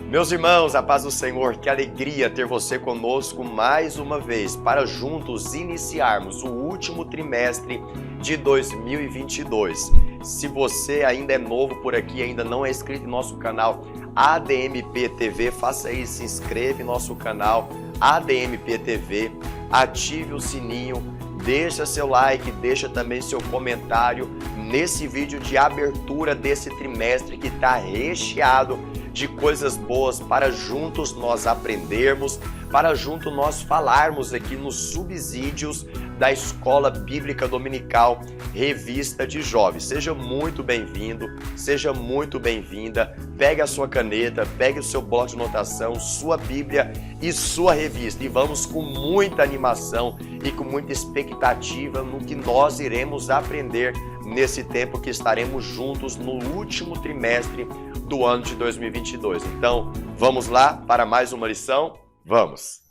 Meus irmãos, a paz do Senhor, que alegria ter você conosco mais uma vez para juntos iniciarmos o último trimestre de 2022. Se você ainda é novo por aqui, ainda não é inscrito em nosso canal ADMP TV, faça isso, se inscreve em nosso canal ADMP TV, ative o sininho, deixa seu like, deixa também seu comentário nesse vídeo de abertura desse trimestre que está recheado de coisas boas para juntos nós aprendermos, para juntos nós falarmos aqui nos subsídios da Escola Bíblica Dominical Revista de Jovens. Seja muito bem-vindo, seja muito bem-vinda. Pegue a sua caneta, pegue o seu bloco de anotação, sua Bíblia e sua revista. E vamos com muita animação e com muita expectativa no que nós iremos aprender nesse tempo que estaremos juntos no último trimestre do ano de 2022. Então, vamos lá para mais uma lição? Vamos!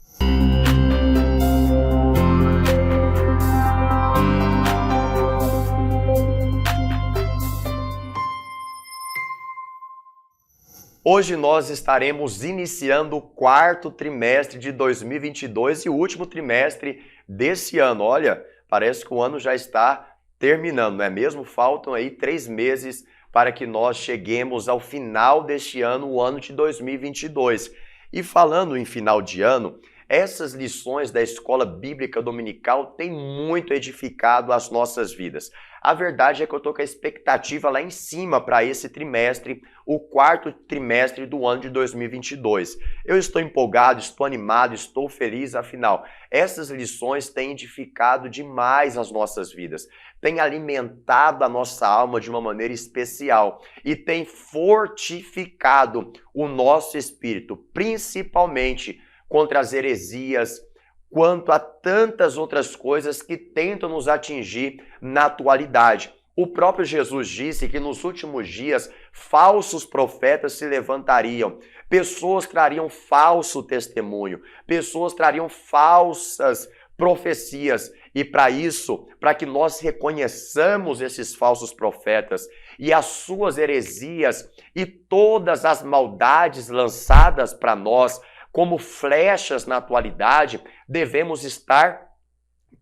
Hoje nós estaremos iniciando o quarto trimestre de 2022 e o último trimestre desse ano. Olha, parece que o ano já está terminando, não é mesmo? Faltam aí 3 meses para que nós cheguemos ao final deste ano, o ano de 2022. E falando em final de ano, essas lições da Escola Bíblica Dominical têm muito edificado as nossas vidas. A verdade é que eu estou com a expectativa lá em cima para esse trimestre, o quarto trimestre do ano de 2022. Eu estou empolgado, estou animado, estou feliz, afinal, essas lições têm edificado demais as nossas vidas, têm alimentado a nossa alma de uma maneira especial e têm fortificado o nosso espírito, principalmente contra as heresias, quanto a tantas outras coisas que tentam nos atingir na atualidade. O próprio Jesus disse que nos últimos dias falsos profetas se levantariam, pessoas trariam falso testemunho, pessoas trariam falsas profecias. E para isso, para que nós reconheçamos esses falsos profetas e as suas heresias e todas as maldades lançadas para nós, como flechas na atualidade, devemos estar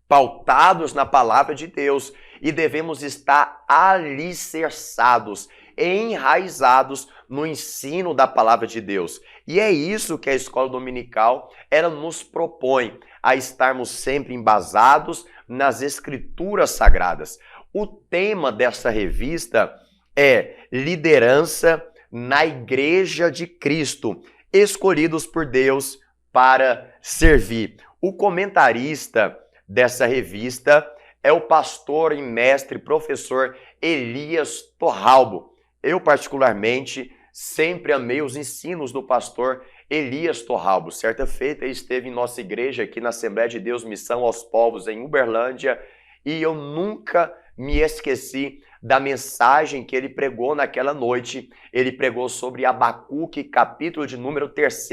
pautados na palavra de Deus e devemos estar alicerçados, enraizados no ensino da palavra de Deus. E é isso que a Escola Dominical ela nos propõe, a estarmos sempre embasados nas Escrituras Sagradas. O tema dessa revista é Liderança na Igreja de Cristo, escolhidos por Deus para servir. O comentarista dessa revista é o pastor e mestre professor Elias Torralbo. Eu, particularmente, sempre amei os ensinos do pastor Elias Torralbo. Certa feita, ele esteve em nossa igreja aqui na Assembleia de Deus Missão aos Povos, em Uberlândia, e eu nunca me esqueci da mensagem que ele pregou naquela noite. Ele pregou sobre Abacuque, capítulo de número 3.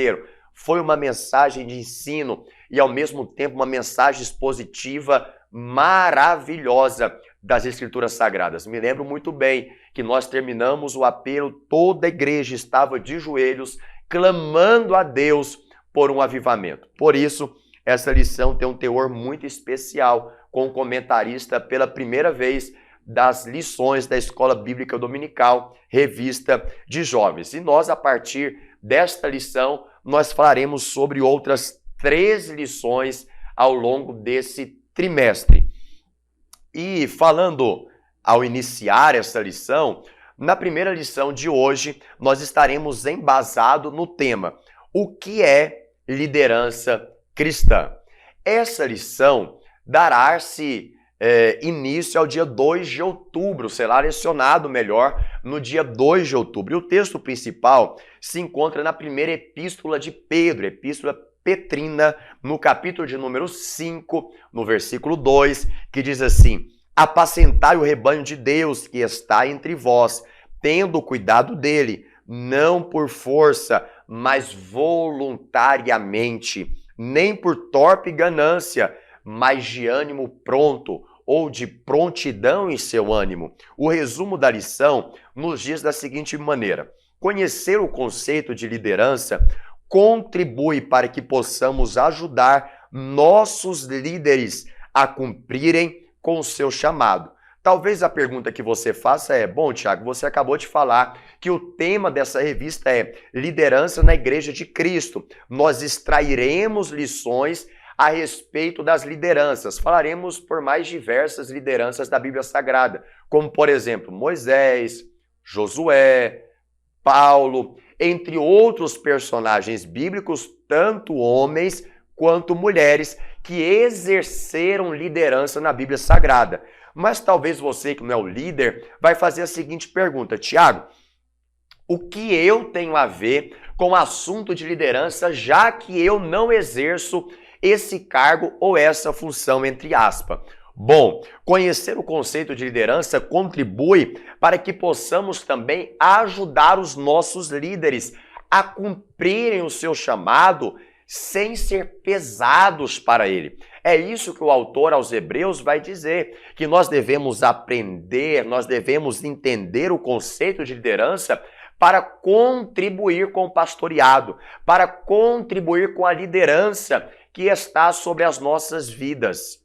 Foi uma mensagem de ensino e, ao mesmo tempo, uma mensagem expositiva maravilhosa das Escrituras Sagradas. Me lembro muito bem que nós terminamos o apelo, toda a igreja estava de joelhos, clamando a Deus por um avivamento. Por isso, essa lição tem um teor muito especial, com o comentarista pela primeira vez das lições da Escola Bíblica Dominical, Revista de Jovens. E nós, a partir desta lição, nós falaremos sobre outras 3 lições ao longo desse trimestre. E falando ao iniciar essa lição, na primeira lição de hoje, nós estaremos embasados no tema: o que é liderança cristã? Essa lição dará-se início ao dia 2 de outubro, será lecionado melhor no dia 2 de outubro. E o texto principal se encontra na primeira epístola de Pedro, epístola Petrina, no capítulo de número 5, no versículo 2, que diz assim: apacentai o rebanho de Deus que está entre vós, tendo cuidado dele, não por força, mas voluntariamente, nem por torpe ganância, mas de ânimo pronto, ou de prontidão em seu ânimo. O resumo da lição nos diz da seguinte maneira: conhecer o conceito de liderança contribui para que possamos ajudar nossos líderes a cumprirem com o seu chamado. Talvez a pergunta que você faça é: bom, Tiago, você acabou de falar que o tema dessa revista é Liderança na Igreja de Cristo. Nós extrairemos lições a respeito das lideranças. Falaremos por mais diversas lideranças da Bíblia Sagrada, como, por exemplo, Moisés, Josué, Paulo, entre outros personagens bíblicos, tanto homens quanto mulheres, que exerceram liderança na Bíblia Sagrada. Mas talvez você, que não é o líder, vai fazer a seguinte pergunta: Tiago, o que eu tenho a ver com o assunto de liderança, já que eu não exerço esse cargo ou essa função, entre aspas? Bom, conhecer o conceito de liderança contribui para que possamos também ajudar os nossos líderes a cumprirem o seu chamado sem ser pesados para ele. É isso que o autor aos Hebreus vai dizer, que nós devemos aprender, nós devemos entender o conceito de liderança para contribuir com o pastoreado, para contribuir com a liderança que está sobre as nossas vidas.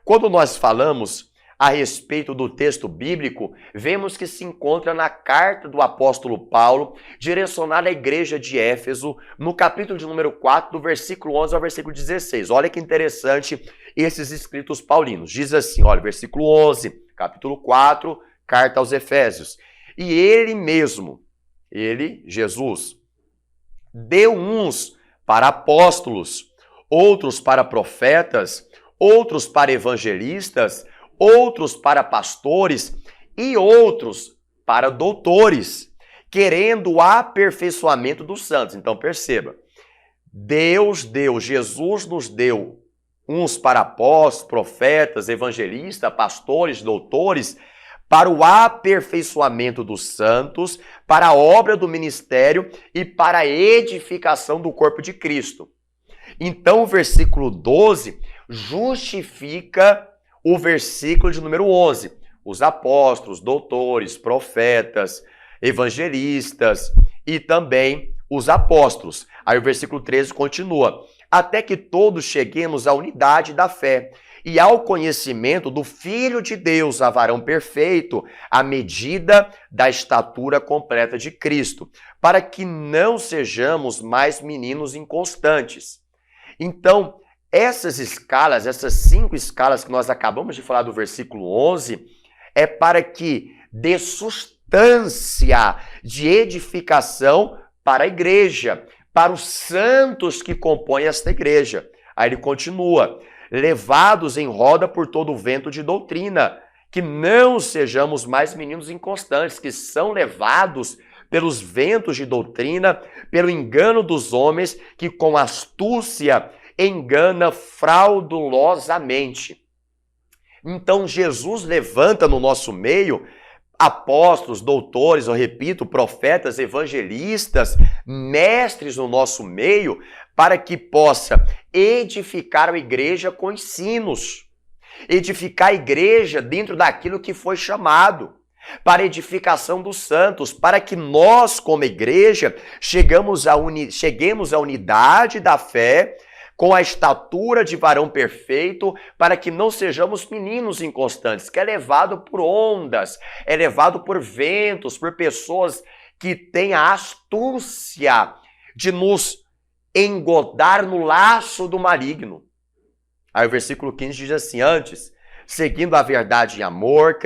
Quando nós falamos a respeito do texto bíblico, vemos que se encontra na carta do apóstolo Paulo, direcionada à igreja de Éfeso, no capítulo de número 4, do versículo 11 ao versículo 16. Olha que interessante esses escritos paulinos. Diz assim, olha, versículo 11, capítulo 4, carta aos Efésios. E ele mesmo, ele, Jesus, deu uns para apóstolos, outros para profetas, outros para evangelistas, outros para pastores e outros para doutores, querendo o aperfeiçoamento dos santos. Então perceba, Deus deu, Jesus nos deu uns para apóstolos, profetas, evangelistas, pastores, doutores, para o aperfeiçoamento dos santos, para a obra do ministério e para a edificação do corpo de Cristo. Então o versículo 12 justifica o versículo de número 11. Os apóstolos, doutores, profetas, evangelistas e também os apóstolos. Aí o versículo 13 continua. Até que todos cheguemos à unidade da fé e ao conhecimento do Filho de Deus, a varão perfeito, à medida da estatura completa de Cristo, para que não sejamos mais meninos inconstantes. Então, essas escalas, essas 5 escalas que nós acabamos de falar do versículo 11, é para que dê substância de edificação para a igreja, para os santos que compõem esta igreja. Aí ele continua, levados em roda por todo o vento de doutrina, que não sejamos mais meninos inconstantes, que são levados pelos ventos de doutrina, pelo engano dos homens, que com astúcia engana fraudulosamente. Então Jesus levanta no nosso meio apóstolos, doutores, eu repito, profetas, evangelistas, mestres no nosso meio, para que possa edificar a igreja com ensinos, edificar a igreja dentro daquilo que foi chamado, para a edificação dos santos, para que nós, como igreja, cheguemos à unidade da fé, com a estatura de varão perfeito, para que não sejamos meninos inconstantes, que é levado por ondas, é levado por ventos, por pessoas que têm a astúcia de nos engodar no laço do maligno. Aí o versículo 15 diz assim, antes, seguindo a verdade em amor,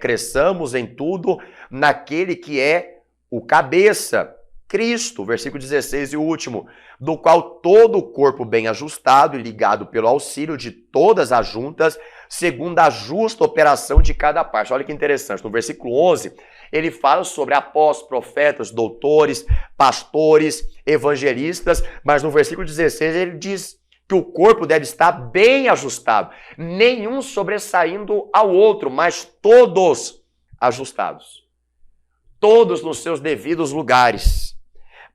cresçamos em tudo naquele que é o cabeça, Cristo, versículo 16 e o último, do qual todo o corpo bem ajustado e ligado pelo auxílio de todas as juntas, segundo a justa operação de cada parte. Olha que interessante, no versículo 11, ele fala sobre apóstolos, profetas, doutores, pastores, evangelistas, mas no versículo 16 ele diz que o corpo deve estar bem ajustado, nenhum sobressaindo ao outro, mas todos ajustados, todos nos seus devidos lugares,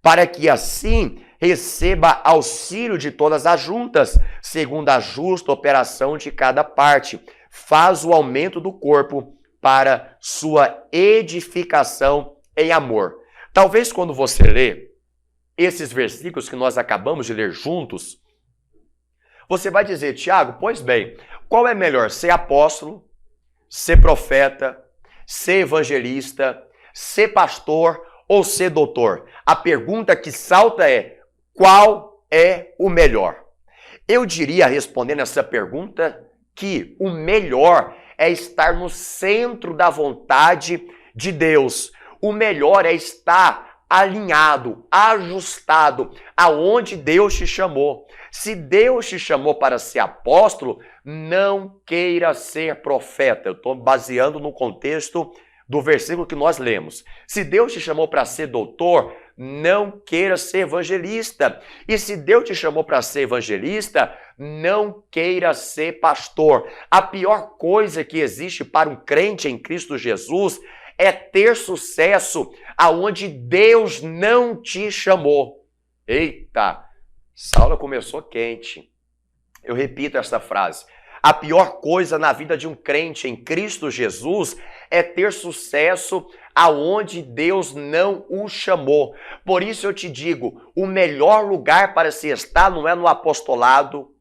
para que assim receba auxílio de todas as juntas, segundo a justa operação de cada parte, faz o aumento do corpo para sua edificação em amor. Talvez quando você lê esses versículos que nós acabamos de ler juntos, você vai dizer, Tiago, pois bem, qual é melhor, ser apóstolo, ser profeta, ser evangelista, ser pastor ou ser doutor? A pergunta que salta é, qual é o melhor? Eu diria, respondendo essa pergunta, que o melhor é estar no centro da vontade de Deus. O melhor é estar alinhado, ajustado aonde Deus te chamou. Se Deus te chamou para ser apóstolo, não queira ser profeta. Eu estou baseando no contexto do versículo que nós lemos. Se Deus te chamou para ser doutor, não queira ser evangelista. E se Deus te chamou para ser evangelista, não queira ser pastor. A pior coisa que existe para um crente em Cristo Jesus é ter sucesso aonde Deus não te chamou. Eita, essa aula começou quente. Eu repito essa frase. A pior coisa na vida de um crente em Cristo Jesus é ter sucesso aonde Deus não o chamou. Por isso eu te digo, o melhor lugar para se estar não é no apostolado,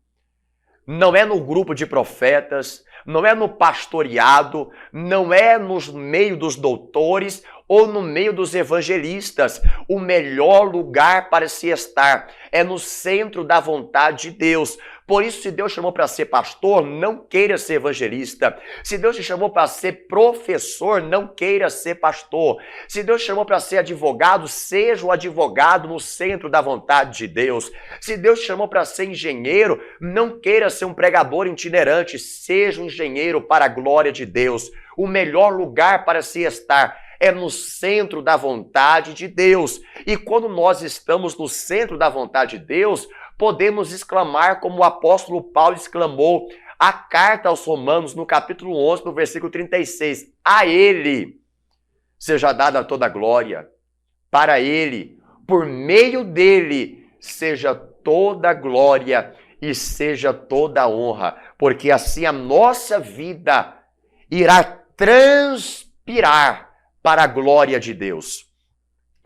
não é no grupo de profetas, não é no pastoreado, não é no meio dos doutores ou no meio dos evangelistas. O melhor lugar para se estar é no centro da vontade de Deus. Por isso, se Deus chamou para ser pastor, não queira ser evangelista. Se Deus te chamou para ser professor, não queira ser pastor. Se Deus te chamou para ser advogado, seja o advogado no centro da vontade de Deus. Se Deus te chamou para ser engenheiro, não queira ser um pregador itinerante, seja um engenheiro para a glória de Deus. O melhor lugar para se estar é no centro da vontade de Deus. E quando nós estamos no centro da vontade de Deus, podemos exclamar como o apóstolo Paulo exclamou a carta aos Romanos, no capítulo 11, no versículo 36. A Ele seja dada toda a glória, para Ele, por meio dEle, seja toda a glória e seja toda a honra, porque assim a nossa vida irá transpirar para a glória de Deus.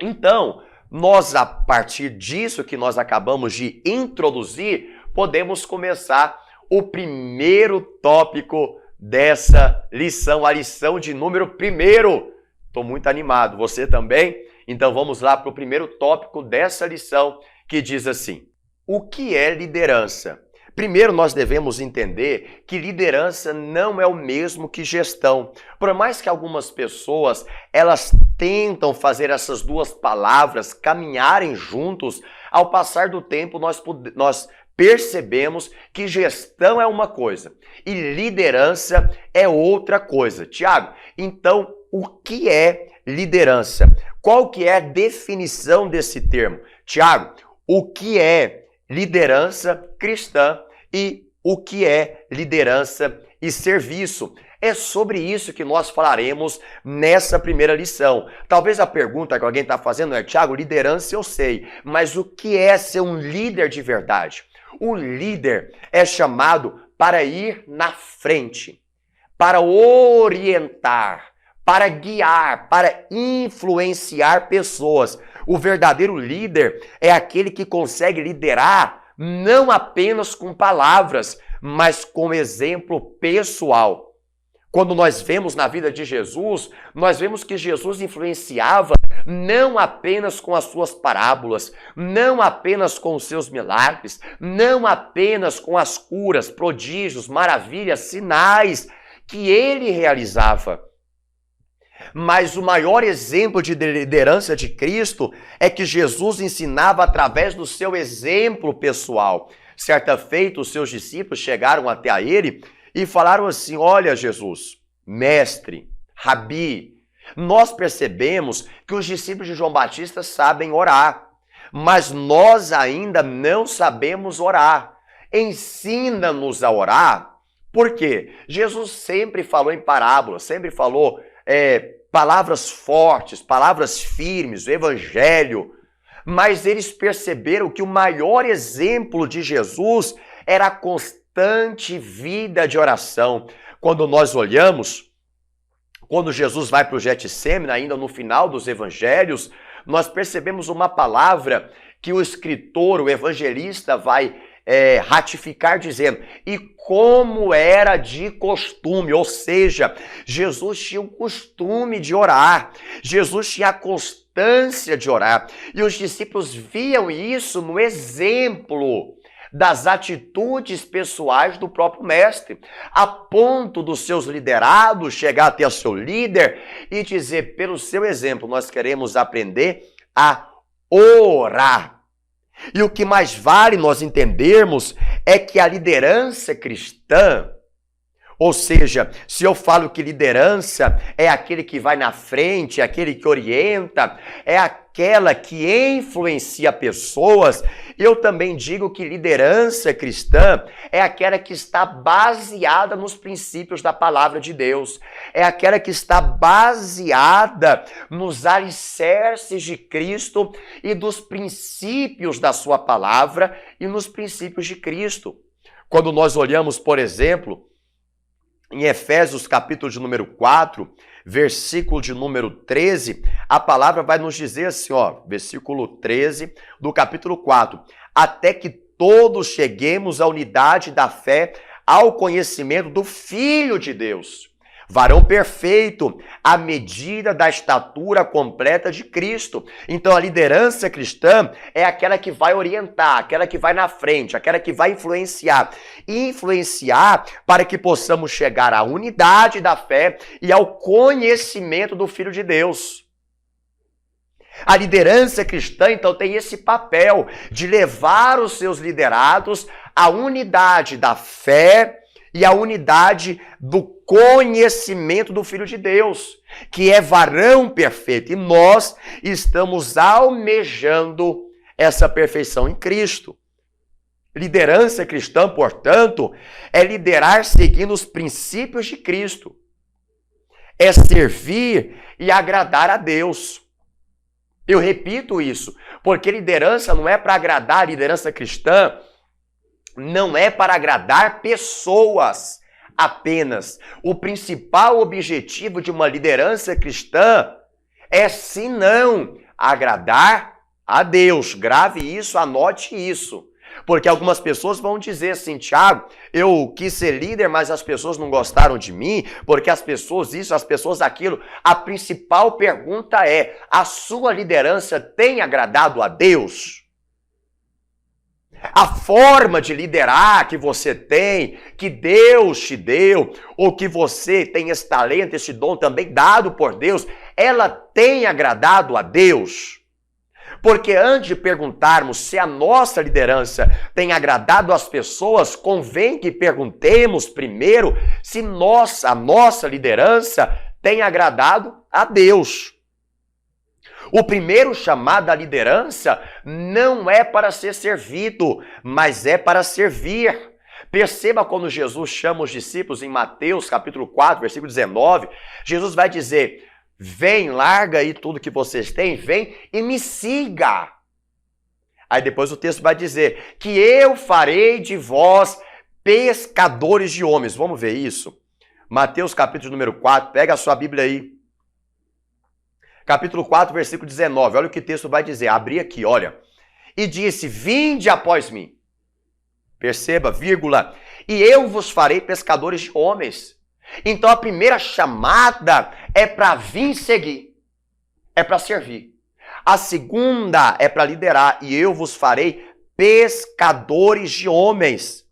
Então, nós, a partir disso que nós acabamos de introduzir, podemos começar o primeiro tópico dessa lição, a lição de número 1. Estou muito animado, você também? Então vamos lá para o primeiro tópico dessa lição, que diz assim: o que é liderança? Primeiro, nós devemos entender que liderança não é o mesmo que gestão. Por mais que algumas pessoas, elas tentam fazer essas duas palavras caminharem juntos, ao passar do tempo nós percebemos que gestão é uma coisa e liderança é outra coisa. Tiago, então o que é liderança? Qual que é a definição desse termo? Tiago, o que é liderança cristã e o que é liderança e serviço? É sobre isso que nós falaremos nessa primeira lição. Talvez a pergunta que alguém está fazendo é, Tiago, liderança eu sei, mas o que é ser um líder de verdade? O líder é chamado para ir na frente, para orientar, para guiar, para influenciar pessoas. O verdadeiro líder é aquele que consegue liderar não apenas com palavras, mas com exemplo pessoal. Quando nós vemos na vida de Jesus, nós vemos que Jesus influenciava não apenas com as suas parábolas, não apenas com os seus milagres, não apenas com as curas, prodígios, maravilhas, sinais que ele realizava. Mas o maior exemplo de liderança de Cristo é que Jesus ensinava através do seu exemplo pessoal. Certa feita, os seus discípulos chegaram até ele e falaram assim: olha, Jesus, mestre, rabi, nós percebemos que os discípulos de João Batista sabem orar, mas nós ainda não sabemos orar. Ensina-nos a orar. Por quê? Jesus sempre falou em parábolas, sempre falou palavras fortes, palavras firmes, o evangelho, mas eles perceberam que o maior exemplo de Jesus era a constante vida de oração. Quando nós olhamos, quando Jesus vai para o Getsêmani, ainda no final dos evangelhos, nós percebemos uma palavra que o escritor, o evangelista vai ratificar dizendo, e como era de costume, ou seja, Jesus tinha o costume de orar, Jesus tinha a constância de orar, e os discípulos viam isso no exemplo das atitudes pessoais do próprio mestre, a ponto dos seus liderados chegar até o seu líder e dizer, pelo seu exemplo, nós queremos aprender a orar. E o que mais vale nós entendermos é que a liderança cristã, ou seja, se eu falo que liderança é aquele que vai na frente, é aquele que orienta, é aquela que influencia pessoas, eu também digo que liderança cristã é aquela que está baseada nos princípios da palavra de Deus, é aquela que está baseada nos alicerces de Cristo e dos princípios da sua palavra e nos princípios de Cristo. Quando nós olhamos, por exemplo, em Efésios capítulo de número 4, versículo de número 13, a palavra vai nos dizer assim, ó, versículo 13 do capítulo 4, até que todos cheguemos à unidade da fé, ao conhecimento do Filho de Deus, varão perfeito, à medida da estatura completa de Cristo. Então a liderança cristã é aquela que vai orientar, aquela que vai na frente, aquela que vai influenciar. Influenciar para que possamos chegar à unidade da fé e ao conhecimento do Filho de Deus. A liderança cristã, então, tem esse papel de levar os seus liderados à unidade da fé e à unidade do conhecimento do Filho de Deus, que é varão perfeito. E nós estamos almejando essa perfeição em Cristo. Liderança cristã, portanto, é liderar seguindo os princípios de Cristo. É servir e agradar a Deus. Eu repito isso, porque liderança não é para agradar, liderança cristã não é para agradar pessoas apenas. O principal objetivo de uma liderança cristã é, se não, agradar a Deus. Grave isso, anote isso. Porque algumas pessoas vão dizer assim, Tiago, eu quis ser líder, mas as pessoas não gostaram de mim, porque as pessoas isso, as pessoas aquilo. A principal pergunta é, a sua liderança tem agradado a Deus? A forma de liderar que você tem, que Deus te deu, ou que você tem esse talento, esse dom também dado por Deus, ela tem agradado a Deus? Porque antes de perguntarmos se a nossa liderança tem agradado as pessoas, convém que perguntemos primeiro se a nossa liderança tem agradado a Deus. O primeiro chamado à liderança não é para ser servido, mas é para servir. Perceba quando Jesus chama os discípulos em Mateus capítulo 4, versículo 19, Jesus vai dizer, vem, larga aí tudo que vocês têm, vem e me siga. Aí depois o texto vai dizer, que eu farei de vós pescadores de homens. Vamos ver isso? Mateus capítulo número 4, pega a sua Bíblia aí. Capítulo 4, versículo 19, olha o que o texto vai dizer, abri aqui, olha. E disse, vinde após mim. Perceba, vírgula, e eu vos farei pescadores de homens. Então a primeira chamada é para vir seguir, é para servir. A segunda é para liderar, e eu vos farei pescadores de homens.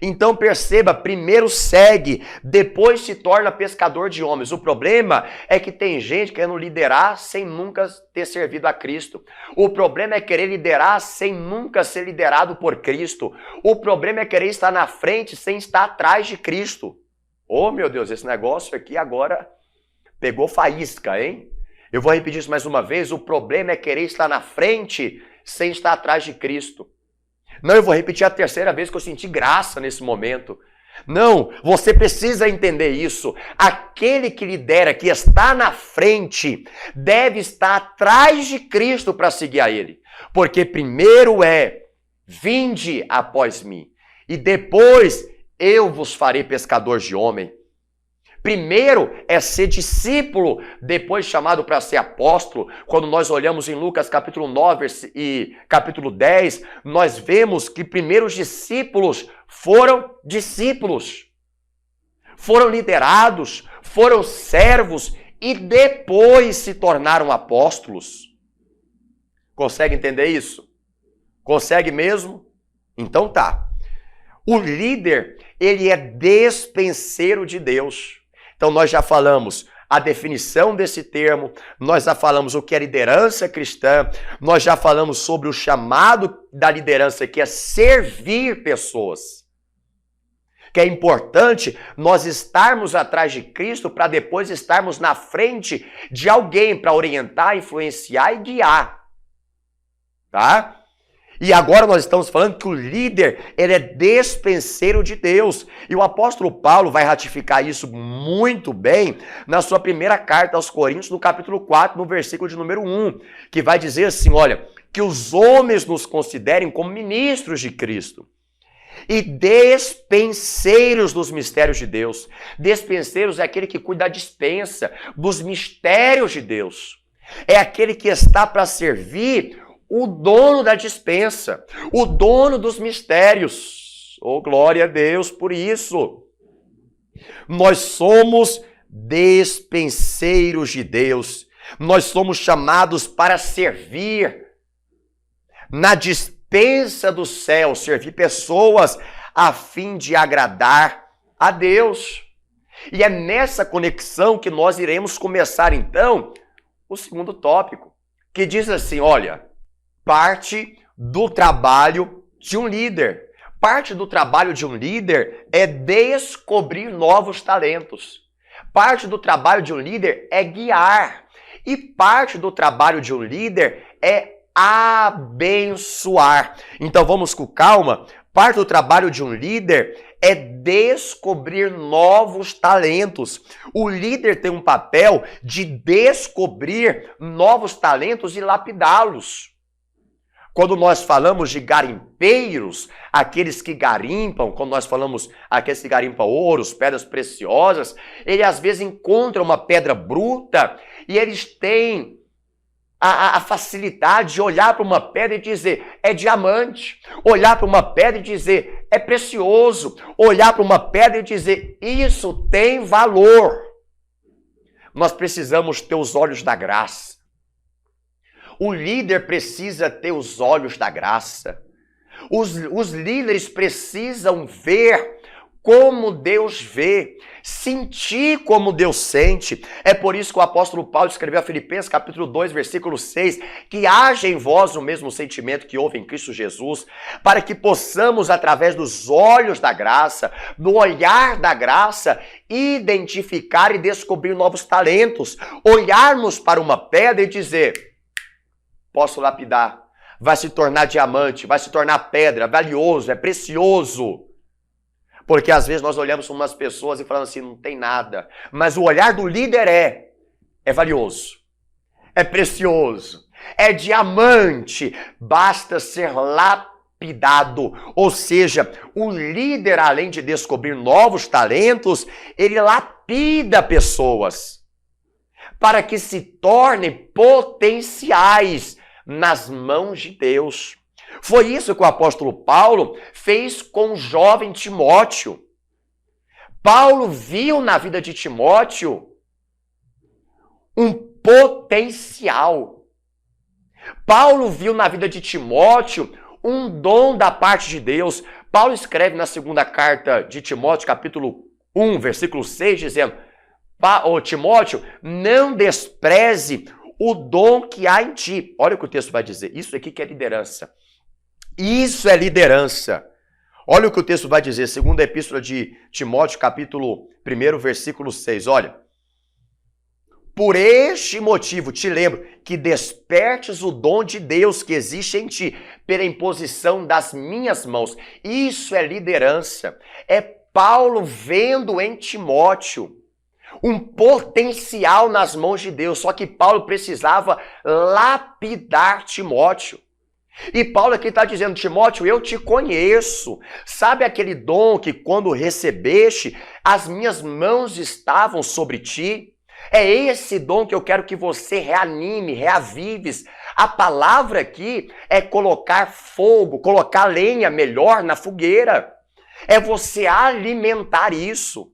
Então perceba, primeiro segue, depois se torna pescador de homens. O problema é que tem gente querendo liderar sem nunca ter servido a Cristo. O problema é querer liderar sem nunca ser liderado por Cristo. O problema é querer estar na frente sem estar atrás de Cristo. Oh, meu Deus, esse negócio aqui agora pegou faísca, hein? Eu vou repetir isso mais uma vez. O problema é querer estar na frente sem estar atrás de Cristo. Não, eu vou repetir a terceira vez que eu senti graça nesse momento. Não, você precisa entender isso. Aquele que lidera, que está na frente, deve estar atrás de Cristo para seguir a Ele. Porque primeiro é, vinde após mim. E depois, eu vos farei pescador de homem. Primeiro é ser discípulo, depois chamado para ser apóstolo. Quando nós olhamos em Lucas capítulo 9 e capítulo 10, nós vemos que primeiro os discípulos, foram liderados, foram servos e depois se tornaram apóstolos. Consegue entender isso? Consegue mesmo? Então tá. O líder, ele é despenseiro de Deus. Então nós já falamos a definição desse termo, nós já falamos o que é liderança cristã, nós já falamos sobre o chamado da liderança, que é servir pessoas. Que é importante nós estarmos atrás de Cristo para depois estarmos na frente de alguém para orientar, influenciar e guiar. Tá? E agora nós estamos falando que o líder, ele é despenseiro de Deus. E o apóstolo Paulo vai ratificar isso muito bem na sua primeira carta aos Coríntios, no capítulo 4, no versículo de número 1, que vai dizer assim, olha, que os homens nos considerem como ministros de Cristo e despenseiros dos mistérios de Deus. Despenseiros é aquele que cuida da dispensa, dos mistérios de Deus. É aquele que está para servir o dono da dispensa, o dono dos mistérios. Oh, glória a Deus por isso. Nós somos despenseiros de Deus. Nós somos chamados para servir na dispensa do céu, servir pessoas a fim de agradar a Deus. E é nessa conexão que nós iremos começar então o segundo tópico, que diz assim, olha, parte do trabalho de um líder. Parte do trabalho de um líder é descobrir novos talentos. Parte do trabalho de um líder é guiar. E parte do trabalho de um líder é abençoar. Então vamos com calma. Parte do trabalho de um líder é descobrir novos talentos. O líder tem um papel de descobrir novos talentos e lapidá-los. Quando nós falamos de garimpeiros, aqueles que garimpam, quando nós falamos aqueles que garimpam ouros, pedras preciosas, eles às vezes encontram uma pedra bruta e eles têm a facilidade de olhar para uma pedra e dizer, é diamante. Olhar para uma pedra e dizer, é precioso. Olhar para uma pedra e dizer, isso tem valor. Nós precisamos ter os olhos da graça. O líder precisa ter os olhos da graça. Os líderes precisam ver como Deus vê, sentir como Deus sente. É por isso que o apóstolo Paulo escreveu a Filipenses capítulo 2, versículo 6, que haja em vós o mesmo sentimento que houve em Cristo Jesus, para que possamos, através dos olhos da graça, do olhar da graça, identificar e descobrir novos talentos. Olharmos para uma pedra e dizer, posso lapidar, vai se tornar diamante, vai se tornar pedra, valioso, é precioso. Porque às vezes nós olhamos para umas pessoas e falamos assim, não tem nada. Mas o olhar do líder é valioso, é precioso, é diamante, basta ser lapidado. Ou seja, o líder, além de descobrir novos talentos, ele lapida pessoas para que se tornem potenciais nas mãos de Deus. Foi isso que o apóstolo Paulo fez com o jovem Timóteo. Paulo viu na vida de Timóteo um potencial. Paulo viu na vida de Timóteo um dom da parte de Deus. Paulo escreve na segunda carta de Timóteo, capítulo 1, versículo 6, dizendo, Timóteo, não despreze o dom que há em ti. Olha o que o texto vai dizer. Isso aqui que é liderança. Isso é liderança. Olha o que o texto vai dizer. Segunda epístola de Timóteo, capítulo 1, versículo 6. Olha. Por este motivo, te lembro que despertes o dom de Deus que existe em ti pela imposição das minhas mãos. Isso é liderança. É Paulo vendo em Timóteo um potencial nas mãos de Deus. Só que Paulo precisava lapidar Timóteo. E Paulo aqui está dizendo, Timóteo, eu te conheço. Sabe aquele dom que quando recebeste, as minhas mãos estavam sobre ti? É esse dom que eu quero que você reanime, reavives. A palavra aqui é colocar fogo, colocar lenha melhor na fogueira. É você alimentar isso.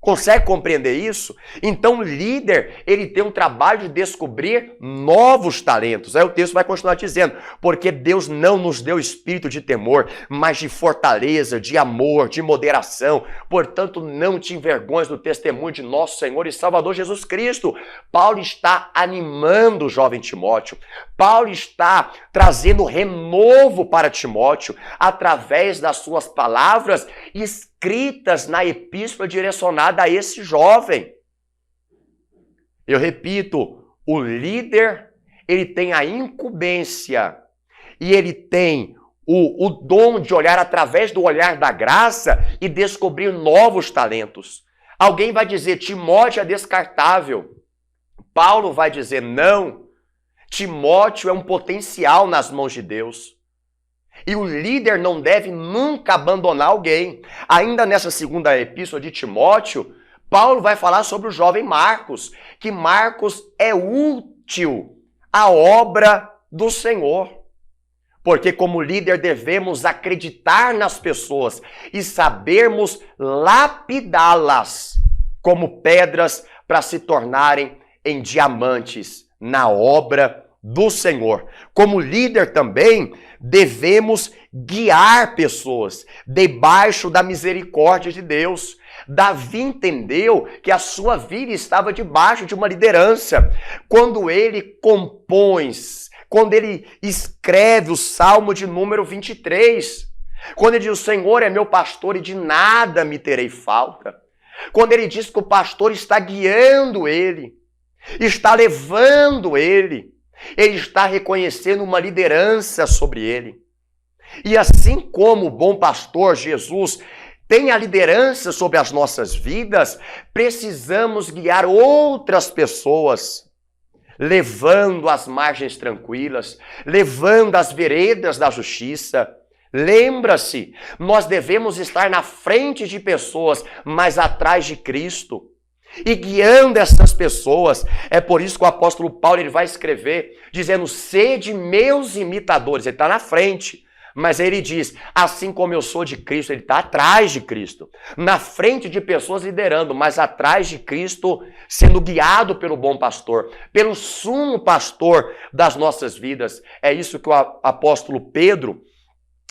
Consegue compreender isso? Então o líder, ele tem um trabalho de descobrir novos talentos. Aí o texto vai continuar dizendo, porque Deus não nos deu espírito de temor, mas de fortaleza, de amor, de moderação. Portanto, não te envergonhes do testemunho de nosso Senhor e Salvador Jesus Cristo. Paulo está animando o jovem Timóteo. Paulo está trazendo renovo para Timóteo através das suas palavras escritas na epístola direcionada a esse jovem. Eu repito, o líder, ele tem a incumbência e ele tem o dom de olhar através do olhar da graça e descobrir novos talentos. Alguém vai dizer, Timóteo é descartável. Paulo vai dizer, não, Timóteo é um potencial nas mãos de Deus. E o líder não deve nunca abandonar alguém. Ainda nessa segunda epístola de Timóteo, Paulo vai falar sobre o jovem Marcos, que Marcos é útil à obra do Senhor. Porque como líder devemos acreditar nas pessoas e sabermos lapidá-las como pedras para se tornarem em diamantes na obra do Senhor. Como líder também devemos guiar pessoas debaixo da misericórdia de Deus. Davi entendeu que a sua vida estava debaixo de uma liderança. Quando ele compõe, quando ele escreve o Salmo de número 23, quando ele diz, o Senhor é meu pastor e de nada me terei falta. Quando ele diz que o pastor está guiando ele, está levando ele está reconhecendo uma liderança sobre ele. E assim como o bom pastor Jesus tem a liderança sobre as nossas vidas, precisamos guiar outras pessoas, levando as margens tranquilas, levando as veredas da justiça. Lembra-se, nós devemos estar na frente de pessoas, mas atrás de Cristo. E guiando essas pessoas, é por isso que o apóstolo Paulo ele vai escrever, dizendo, sede meus imitadores, ele está na frente, mas ele diz, assim como eu sou de Cristo, ele está atrás de Cristo, na frente de pessoas liderando, mas atrás de Cristo, sendo guiado pelo bom pastor, pelo sumo pastor das nossas vidas. É isso que o apóstolo Pedro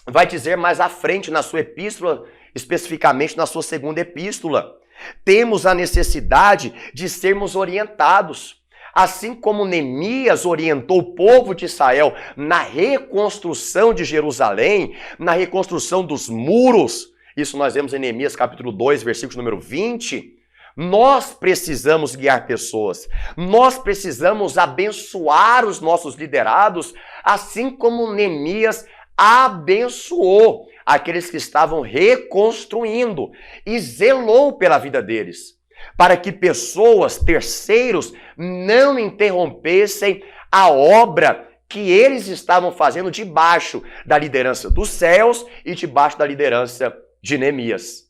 vai dizer mais à frente na sua epístola, especificamente na sua segunda epístola. Temos a necessidade de sermos orientados. Assim como Neemias orientou o povo de Israel na reconstrução de Jerusalém, na reconstrução dos muros, isso nós vemos em Neemias capítulo 2, versículo número 20, nós precisamos guiar pessoas, nós precisamos abençoar os nossos liderados, assim como Neemias abençoou aqueles que estavam reconstruindo e zelou pela vida deles, para que pessoas, terceiros, não interrompessem a obra que eles estavam fazendo debaixo da liderança dos céus e debaixo da liderança de Neemias.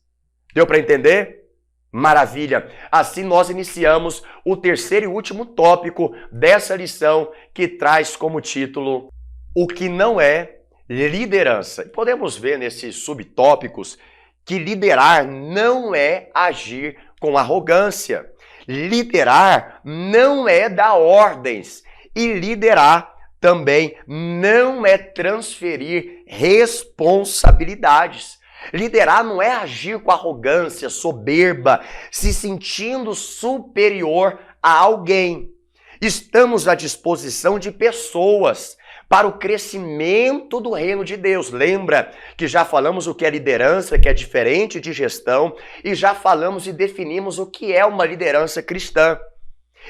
Deu para entender? Maravilha! Assim nós iniciamos o terceiro e último tópico dessa lição, que traz como título o que não é liderança. E podemos ver nesses subtópicos que liderar não é agir com arrogância. Liderar não é dar ordens. E liderar também não é transferir responsabilidades. Liderar não é agir com arrogância, soberba, se sentindo superior a alguém. Estamos à disposição de pessoas para o crescimento do reino de Deus. Lembra que já falamos o que é liderança, que é diferente de gestão, e já falamos e definimos o que é uma liderança cristã.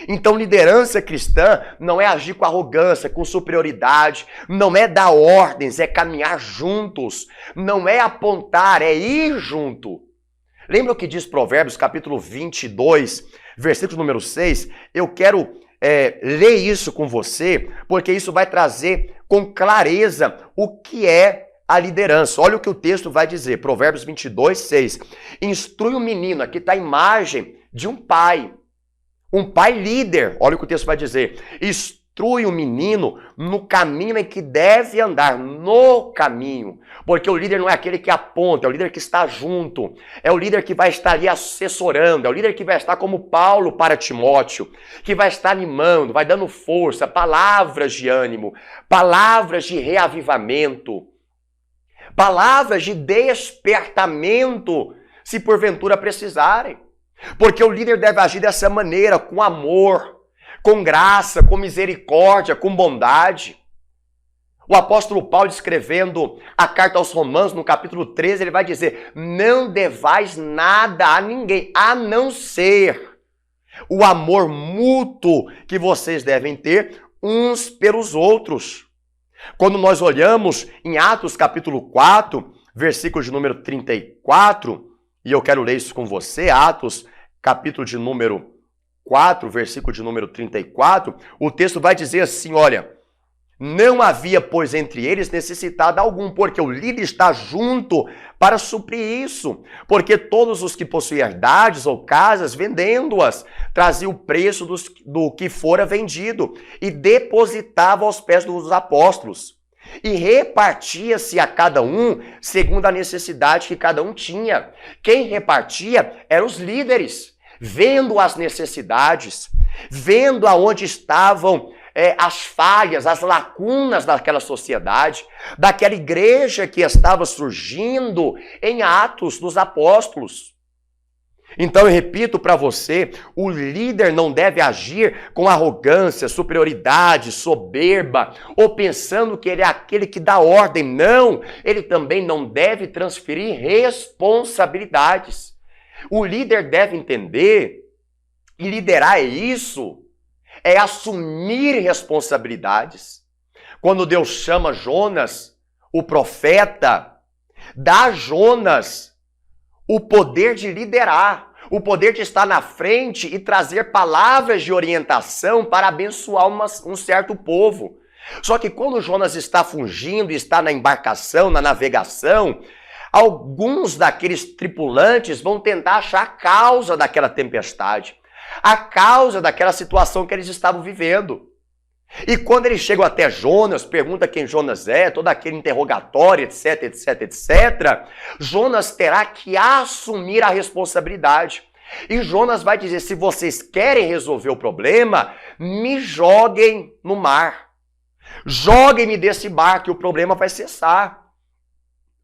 Então, liderança cristã não é agir com arrogância, com superioridade, não é dar ordens, é caminhar juntos, não é apontar, é ir junto. Lembra o que diz Provérbios, capítulo 22, versículo número 6? Eu quero ler isso com você, porque isso vai trazer com clareza o que é a liderança. Olha o que o texto vai dizer, Provérbios 22, 6. Instrui o menino, aqui está a imagem de um pai líder. Olha o que o texto vai dizer. Instrui o menino no caminho em que deve andar, no caminho. Porque o líder não é aquele que aponta, é o líder que está junto. É o líder que vai estar ali assessorando, é o líder que vai estar como Paulo para Timóteo, que vai estar animando, vai dando força, palavras de ânimo, palavras de reavivamento, palavras de despertamento, se porventura precisarem. Porque o líder deve agir dessa maneira, com amor, com graça, com misericórdia, com bondade. O apóstolo Paulo, escrevendo a carta aos Romanos, no capítulo 13, ele vai dizer: não devais nada a ninguém, a não ser o amor mútuo que vocês devem ter uns pelos outros. Quando nós olhamos em Atos capítulo 4, versículo de número 34, e eu quero ler isso com você, Atos capítulo de número 4, versículo de número 34, o texto vai dizer assim, olha: não havia, pois, entre eles necessidade algum, porque o líder está junto para suprir isso. Porque todos os que possuíam herdades ou casas, vendendo-as, traziam o preço do que fora vendido e depositava aos pés dos apóstolos. E repartia-se a cada um segundo a necessidade que cada um tinha. Quem repartia eram os líderes, vendo as necessidades, vendo aonde estavam as falhas, as lacunas daquela sociedade, daquela igreja que estava surgindo em Atos dos Apóstolos. Então eu repito para você, o líder não deve agir com arrogância, superioridade, soberba, ou pensando que ele é aquele que dá ordem. Não, ele também não deve transferir responsabilidades. O líder deve entender, e liderar é isso, é assumir responsabilidades. Quando Deus chama Jonas, o profeta, dá a Jonas o poder de liderar, o poder de estar na frente e trazer palavras de orientação para abençoar um certo povo. Só que quando Jonas está fugindo, está na embarcação, na navegação, alguns daqueles tripulantes vão tentar achar a causa daquela tempestade, a causa daquela situação que eles estavam vivendo. E quando eles chegam até Jonas, pergunta quem Jonas é, todo aquele interrogatório, etc, etc, etc, Jonas terá que assumir a responsabilidade. E Jonas vai dizer: se vocês querem resolver o problema, me joguem no mar. Joguem-me desse barco e o problema vai cessar.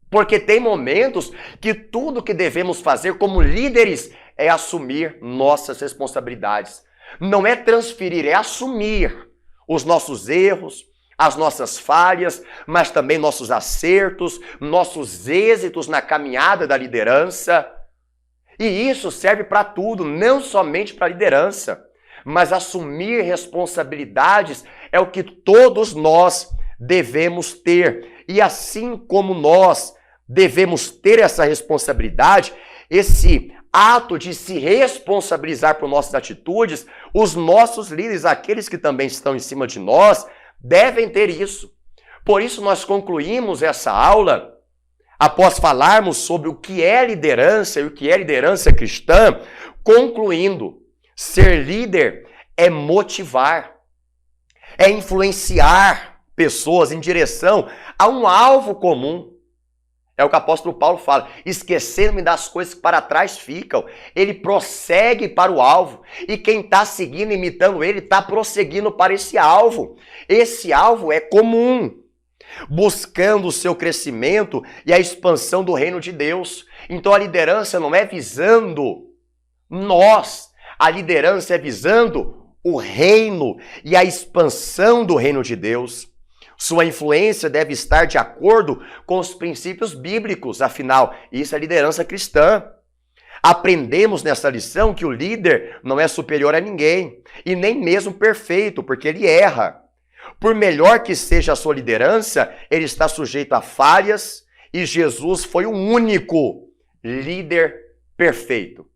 Porque tem momentos que tudo que devemos fazer como líderes é assumir nossas responsabilidades. Não é transferir, é assumir os nossos erros, as nossas falhas, mas também nossos acertos, nossos êxitos na caminhada da liderança. E isso serve para tudo, não somente para a liderança, mas assumir responsabilidades é o que todos nós devemos ter. E assim como nós devemos ter essa responsabilidade, esse ato de se responsabilizar por nossas atitudes, os nossos líderes, aqueles que também estão em cima de nós, devem ter isso. Por isso nós concluímos essa aula, após falarmos sobre o que é liderança e o que é liderança cristã, concluindo: ser líder é motivar, é influenciar pessoas em direção a um alvo comum. É o que o apóstolo Paulo fala: esquecendo-me das coisas que para trás ficam. Ele prossegue para o alvo. E quem está seguindo, imitando ele, está prosseguindo para esse alvo. Esse alvo é comum, buscando o seu crescimento e a expansão do reino de Deus. Então a liderança não é visando nós. A liderança é visando o reino e a expansão do reino de Deus. Sua influência deve estar de acordo com os princípios bíblicos, afinal, isso é liderança cristã. Aprendemos nessa lição que o líder não é superior a ninguém, e nem mesmo perfeito, porque ele erra. Por melhor que seja a sua liderança, ele está sujeito a falhas, e Jesus foi o único líder perfeito.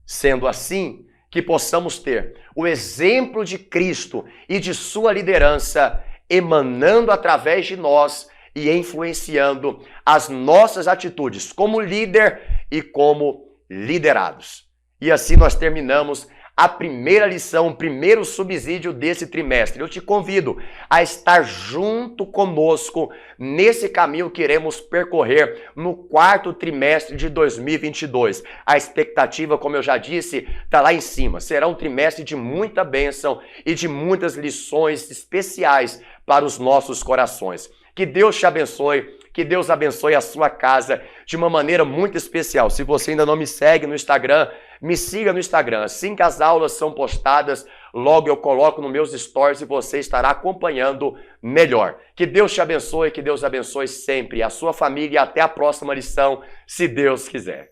Sendo assim, que possamos ter o exemplo de Cristo e de sua liderança emanando através de nós e influenciando as nossas atitudes como líder e como liderados. E assim nós terminamos a primeira lição, o primeiro subsídio desse trimestre. Eu te convido a estar junto conosco nesse caminho que iremos percorrer no quarto trimestre de 2022. A expectativa, como eu já disse, está lá em cima. Será um trimestre de muita bênção e de muitas lições especiais para os nossos corações. Que Deus te abençoe. Que Deus abençoe a sua casa de uma maneira muito especial. Se você ainda não me segue no Instagram, me siga no Instagram. Assim que as aulas são postadas, logo eu coloco nos meus stories e você estará acompanhando melhor. Que Deus te abençoe, que Deus abençoe sempre a sua família e até a próxima lição, se Deus quiser.